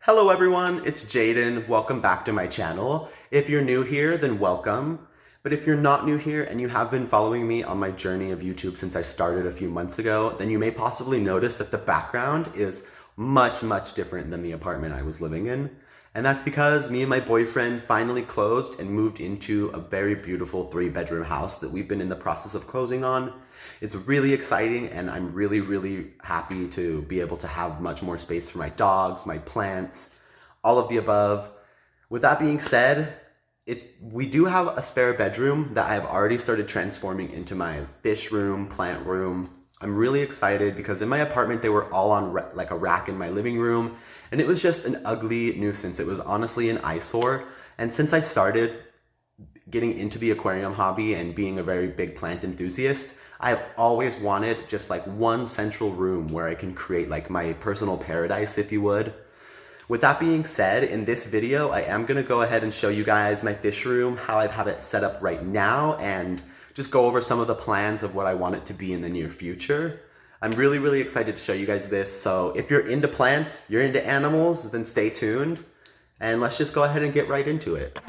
Hello everyone, it's Jaden. Welcome back to my channel. If you're new here, then welcome. But if you're not new here and you have been following me on my journey of YouTube since I started a few months ago, then you may possibly notice that the background is much different than the apartment I was living in. And that's because me and my boyfriend finally closed and moved into a very beautiful 3-bedroom house that we've been in the process of closing on. It's really exciting and I'm really happy to be able to have much more space for my dogs, my plants, all of the above. With that being said, we do have a spare bedroom that I've already started transforming into my fish room, plant room. I'm really excited because in my apartment they were all on like a rack in my living room and it was just an ugly nuisance. It was honestly an eyesore. And since I started getting into the aquarium hobby and being a very big plant enthusiast, I've always wanted just like one central room where I can create like my personal paradise, if you would. With that being said, in this video, I am gonna go ahead and show you guys my fish room, how I have it set up right now, and just go over some of the plans of what I want it to be in the near future. I'm really excited to show you guys this. So if you're into plants, you're into animals, then stay tuned. And let's just go ahead and get right into it.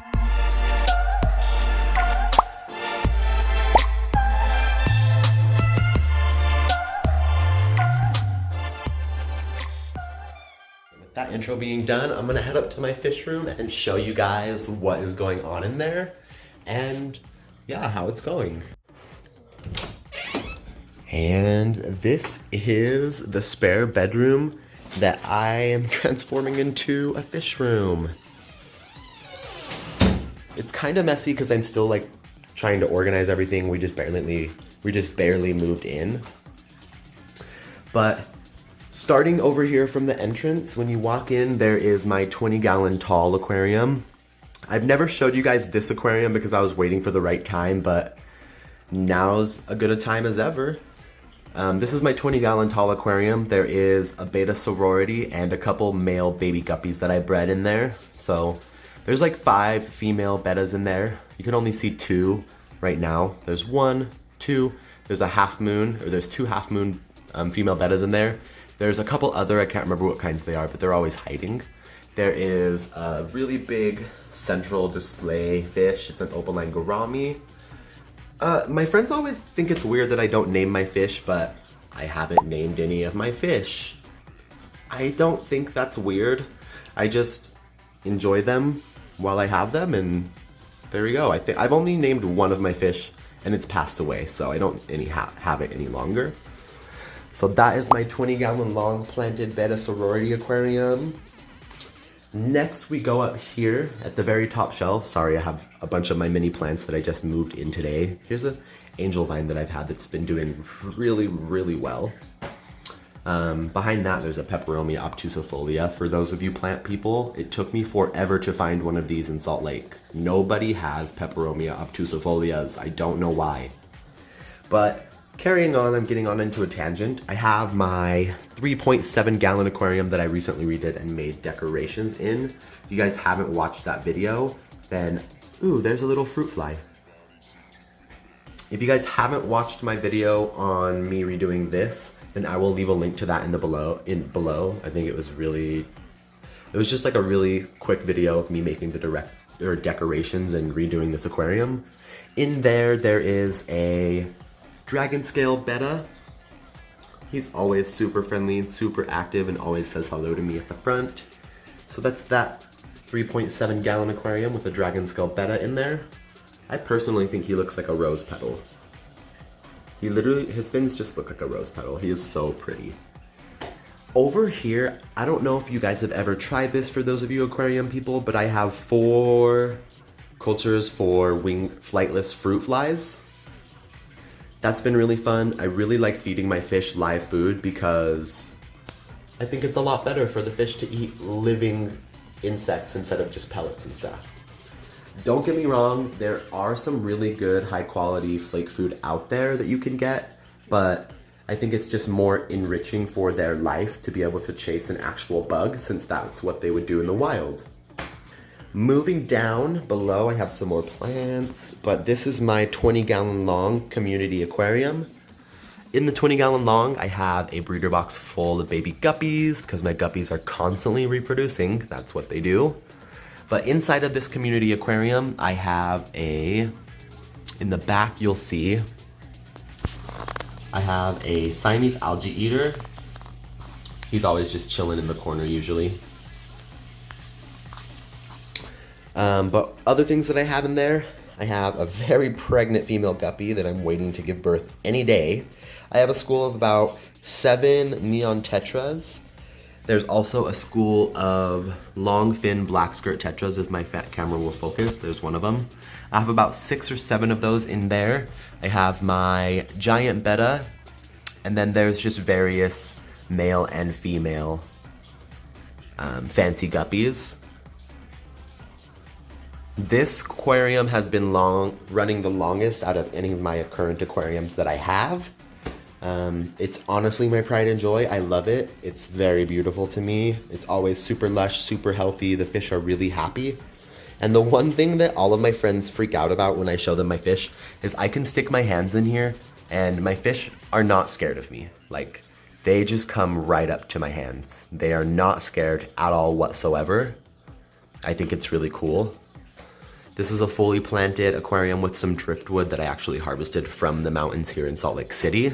That intro being done, I'm gonna head up to my fish room and show you guys what is going on in there and yeah, how it's going. And this is the spare bedroom that I am transforming into a fish room. It's kind of messy because I'm still like trying to organize everything. We just barely moved in. But starting over here from the entrance, when you walk in, there is my 20-gallon tall aquarium. I've never showed you guys this aquarium because I was waiting for the right time, but now's as good a time as ever. This is my 20-gallon tall aquarium. There is a beta sorority and a couple male baby guppies that I bred in there. So there's like 5 female betas in there. You can only see 2 right now. There's 1, 2, there's a half moon, or there's 2 half moon female betas in there. There's a couple other, I can't remember what kinds they are, but they're always hiding. There is a really big central display fish. It's an opaline gourami. My friends always think it's weird that I don't name my fish, but I haven't named any of my fish. I don't think that's weird. I just enjoy them while I have them, and there we go. I've only named one of my fish, and it's passed away, so I don't have it any longer. So that is my 20-gallon long planted beta sorority aquarium. Next we go up here at the very top shelf. Sorry, I have a bunch of my mini plants that I just moved in today. Here's an angel vine that I've had that's been doing really well. Behind that there's a Peperomia obtusifolia. For those of you plant people, it took me forever to find one of these in Salt Lake. Nobody has Peperomia obtusifolias. I don't know why. But carrying on, I'm getting on into a tangent. I have my 3.7-gallon aquarium that I recently redid and made decorations in. If you guys haven't watched that video, then, ooh, there's a little fruit fly. If you guys haven't watched my video on me redoing this, then I will leave a link to that in below. I think it was just like a really quick video of me making the decorations and redoing this aquarium. In there is a dragon scale beta. He's always super friendly and super active and always says hello to me at the front. So that's that 3.7-gallon aquarium with a dragon scale beta in there. I personally think he looks like a rose petal. His fins just look like a rose petal. He is so pretty. Over here, I don't know if you guys have ever tried this for those of you aquarium people, but I have 4 cultures for flightless fruit flies. That's been really fun. I really like feeding my fish live food because I think it's a lot better for the fish to eat living insects instead of just pellets and stuff. Don't get me wrong, there are some really good high quality flake food out there that you can get, but I think it's just more enriching for their life to be able to chase an actual bug, since that's what they would do in the wild. Moving down below, I have some more plants, but this is my 20-gallon long community aquarium. In the 20-gallon long, I have a breeder box full of baby guppies because my guppies are constantly reproducing. That's what they do. But inside of this community aquarium, I have in the back you'll see, I have a Siamese algae eater. He's always just chilling in the corner usually. But other things that I have in there, I have a very pregnant female guppy that I'm waiting to give birth any day. I have a school of about 7 neon tetras. There's also a school of long fin black skirt tetras, if my fat camera will focus. There's one of them. I have about 6 or 7 of those in there. I have my giant betta, and then there's just various male and female fancy guppies. This aquarium has been running the longest out of any of my current aquariums that I have. It's honestly my pride and joy. I love it. It's very beautiful to me. It's always super lush, super healthy. The fish are really happy. And the one thing that all of my friends freak out about when I show them my fish is I can stick my hands in here and my fish are not scared of me. Like, they just come right up to my hands. They are not scared at all whatsoever. I think it's really cool. This is a fully planted aquarium with some driftwood that I actually harvested from the mountains here in Salt Lake City.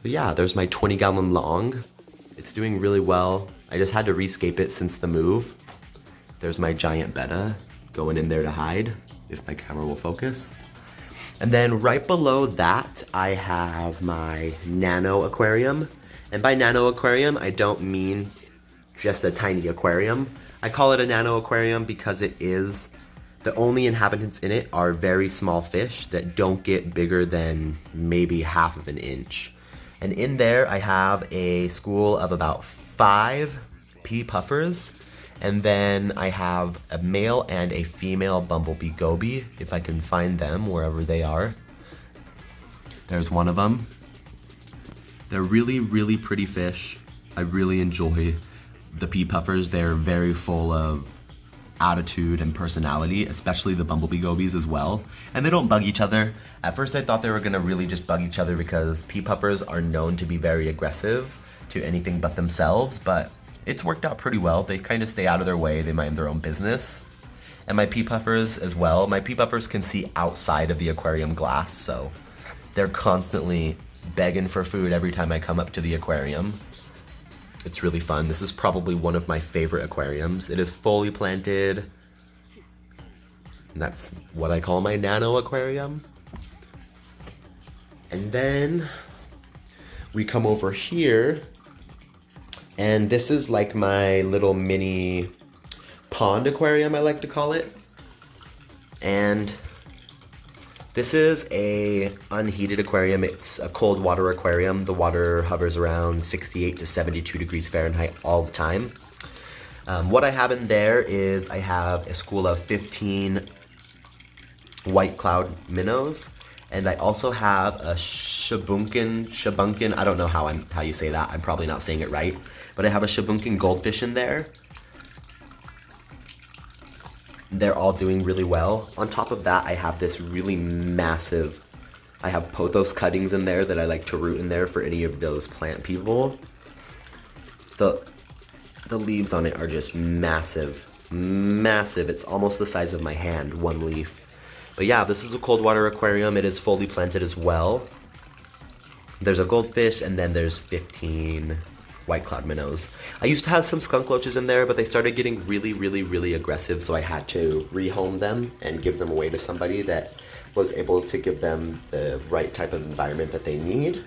But yeah, there's my 20-gallon long. It's doing really well. I just had to rescape it since the move. There's my giant betta going in there to hide, if my camera will focus. And then right below that, I have my Nano Aquarium. And by Nano Aquarium, I don't mean just a tiny aquarium. I call it a Nano Aquarium because the only inhabitants in it are very small fish that don't get bigger than maybe half of an inch. And in there, I have a school of about 5 pea puffers. And then I have a male and a female bumblebee goby, if I can find them wherever they are. There's one of them. They're really, really pretty fish. I really enjoy the pea puffers. They're very full of attitude and personality, especially the bumblebee gobies as well. And they don't bug each other. At first I thought they were gonna really just bug each other because pea puffers are known to be very aggressive to anything but themselves, but it's worked out pretty well. They kind of stay out of their way, they mind their own business. And my pea puffers as well. My pea puffers can see outside of the aquarium glass, so they're constantly begging for food every time I come up to the aquarium. It's really fun. This is probably one of my favorite aquariums. It is fully planted. And that's what I call my Nano Aquarium. And then we come over here, and this is like my little mini pond aquarium, I like to call it. And this is a unheated aquarium. It's a cold water aquarium. The water hovers around 68 to 72 degrees Fahrenheit all the time. What I have in there is I have a school of 15 white cloud minnows, and I also have a shabunkin, I don't know how you say that. I'm probably not saying it right, but I have a shabunkin goldfish in there. They're all doing really well. On top of that, I have this really massive, I have pothos cuttings in there that I like to root in there for any of those plant people. The leaves on it are just massive, massive. It's almost the size of my hand, one leaf. But yeah, this is a cold water aquarium. It is fully planted as well. There's a goldfish, and then there's 15 white cloud minnows. I used to have some skunk loaches in there, but they started getting really, really, really aggressive, so I had to rehome them and give them away to somebody that was able to give them the right type of environment that they need.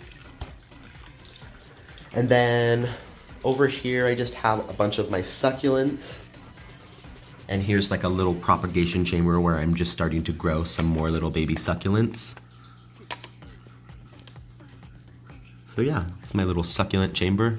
And then over here, I just have a bunch of my succulents. And here's like a little propagation chamber where I'm just starting to grow some more little baby succulents. So yeah, it's my little succulent chamber.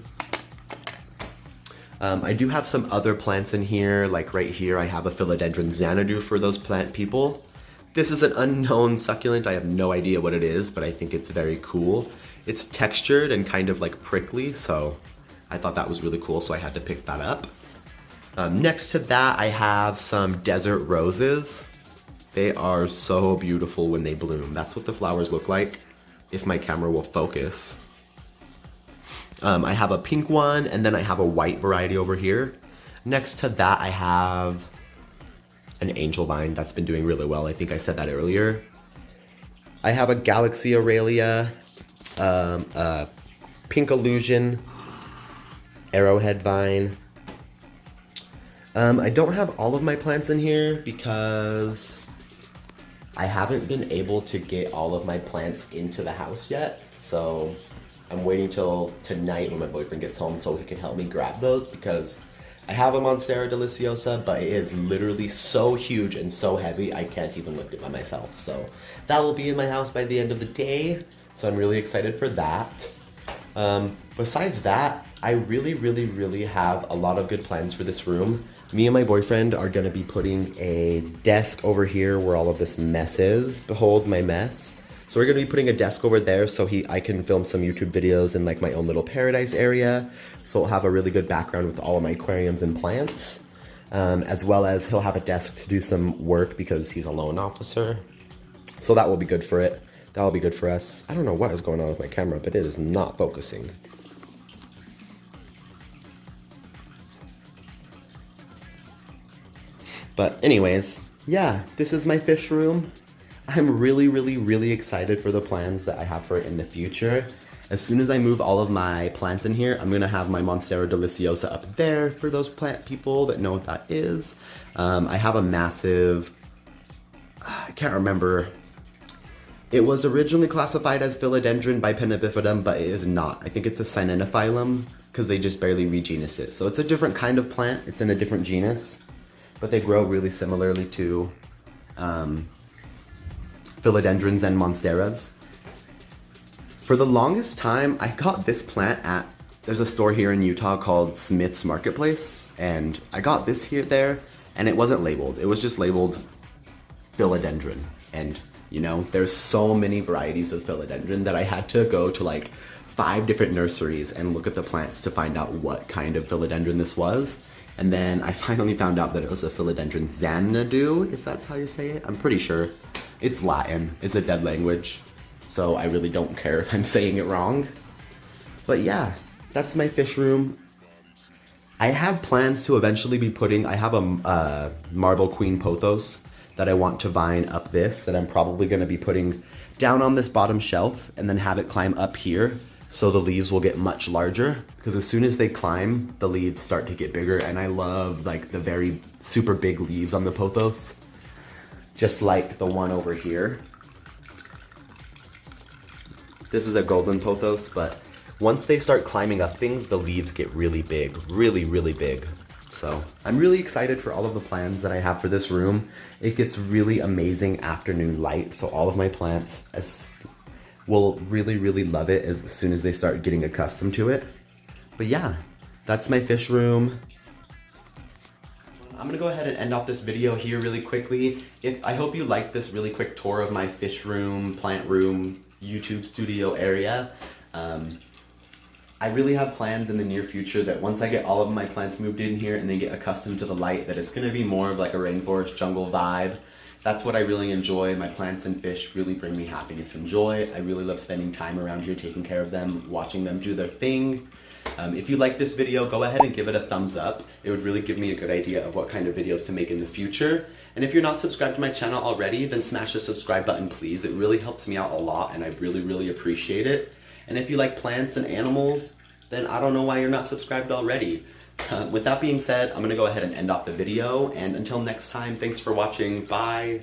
I do have some other plants in here, like right here I have a philodendron xanadu for those plant people. This is an unknown succulent, I have no idea what it is, but I think it's very cool. It's textured and kind of like prickly, so I thought that was really cool, so I had to pick that up. Next to that, I have some desert roses. They are so beautiful when they bloom. That's what the flowers look like if my camera will focus. I have a pink one, and then I have a white variety over here. Next to that, I have an angel vine that's been doing really well. I think I said that earlier. I have a Galaxy Aurelia, a Pink Illusion, Arrowhead vine. I don't have all of my plants in here because I haven't been able to get all of my plants into the house yet. So I'm waiting till tonight when my boyfriend gets home so he can help me grab those, because I have a Monstera Deliciosa, but it is literally so huge and so heavy I can't even lift it by myself. So that will be in my house by the end of the day. So I'm really excited for that. Besides that, I really have a lot of good plans for this room. Me and my boyfriend are gonna be putting a desk over here where all of this mess is. Behold my mess. So we're gonna be putting a desk over there so I can film some YouTube videos in like my own little paradise area. So we'll have a really good background with all of my aquariums and plants. As well as he'll have a desk to do some work because he's a loan officer. So that will be good for it. That will be good for us. I don't know what is going on with my camera, but it is not focusing. But anyways, yeah, this is my fish room. I'm really excited for the plans that I have for it in the future. As soon as I move all of my plants in here, I'm gonna have my Monstera Deliciosa up there for those plant people that know what that is. I have a massive, I can't remember. It was originally classified as Philodendron bipennibifidum, but it is not. I think it's a Cynenophyllum because they just barely regenus it. So it's a different kind of plant. It's in a different genus, but they grow really similarly to philodendrons and monsteras. For the longest time, I got this plant at, there's a store here in Utah called Smith's Marketplace, and I got this here there, and it wasn't labeled. It was just labeled philodendron. And you know, there's so many varieties of philodendron that I had to go to like 5 different nurseries and look at the plants to find out what kind of philodendron this was. And then I finally found out that it was a philodendron Xanadu, if that's how you say it. I'm pretty sure. It's Latin. It's a dead language. So I really don't care if I'm saying it wrong. But yeah, that's my fish room. I have plans to eventually be putting, I have a Marble Queen Pothos that I want to vine up this, that I'm probably gonna be putting down on this bottom shelf and then have it climb up here so the leaves will get much larger, because as soon as they climb, the leaves start to get bigger, and I love like the very super big leaves on the pothos, just like the one over here. This is a golden pothos, but once they start climbing up things, the leaves get really big, really big. So I'm really excited for all of the plans that I have for this room. It gets really amazing afternoon light, so all of my plants will really love it as soon as they start getting accustomed to it. But yeah, that's my fish room. I'm gonna go ahead and end off this video here really quickly. I hope you liked this really quick tour of my fish room, plant room, YouTube studio area. I really have plans in the near future that once I get all of my plants moved in here and they get accustomed to the light, that it's gonna be more of like a rainforest jungle vibe. That's what I really enjoy. My plants and fish really bring me happiness and joy. I really love spending time around here, taking care of them, watching them do their thing. If you like this video, go ahead and give it a thumbs up. It would really give me a good idea of what kind of videos to make in the future. And if you're not subscribed to my channel already, then smash the subscribe button, please. It really helps me out a lot, and I really appreciate it. And if you like plants and animals, then I don't know why you're not subscribed already. With that being said, I'm gonna go ahead and end off the video, and until next time, thanks for watching, bye!